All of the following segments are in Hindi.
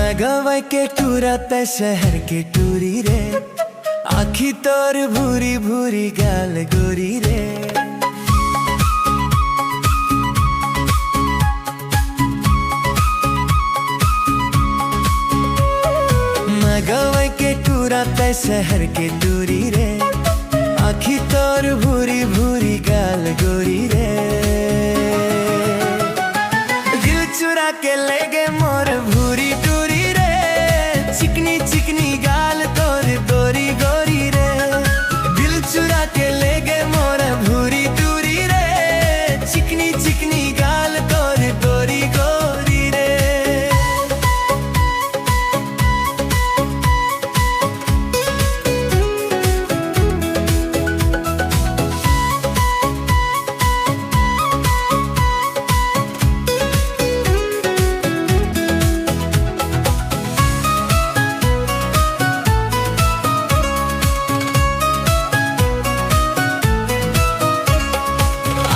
मैं गवाई के टूरा ते शहर के टूरी रे, आखी तोर भूरी भूरी गाल गोरी रे। मैं गवाई के टूरा ते शहर के टूरी रे, आखी तोर भूरी भूरी गाल गोरी रे। दिल चुरा के ले गए मोर भूरी टूरी रे, चिकनी चिकनी गाल तोर गोरी गोरी रे। दिल चुरा के ले गए मोर भूरी टूरी रे, चिकनी चिकनी गाल तोर गोरी गोरी रे।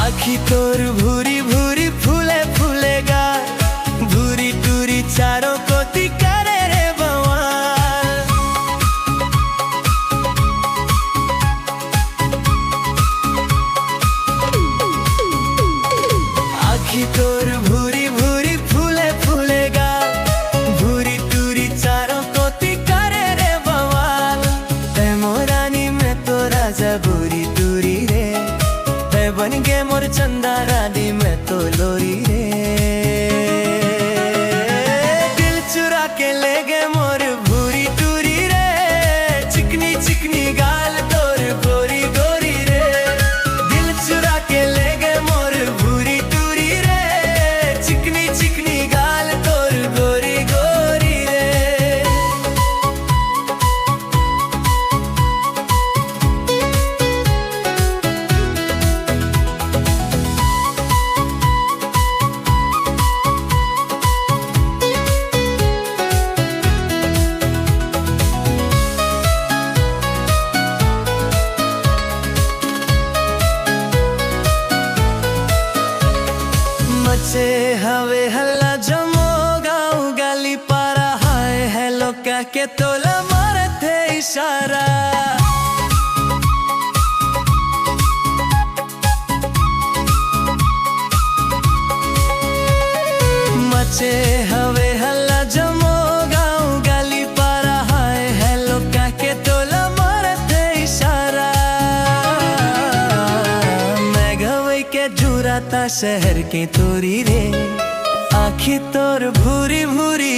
आखी तोर भूरी भूरी फूले फूलेगा, भूरी टूरी चारों को तिकारे रे बवाल। आखी तोर भूरी भूरी फूले फूलेगा, भूरी टूरी चारों को तिकारे रे बवाल। ते मोरानी में तो राजा भूरी टूरी रे, बन गे मोर चंदा रानी मैं तो लोरी रे। दिल चुरा के ले गए मोर भूरी टूरी रे, चिकनी चिकनी गाल तोर गोरी गोरी रे। दिल चुरा के ले गए मोर भूरी टूरी रे, चिकनी चिकनी गाल तोर गोरी गोरी रे। मचे हवे हल्ला जमो गाँव गाली पारा, हाय हेलो कह के तोला मारे थे इशारा। मचे हवे हल्ला जमो गाँव गाली पारा, हाय हेलो कह के तोला मारे थे इशारा। मैं गवई के जुराता शहर के तोरी रे, आखी तोर भूरी भूरी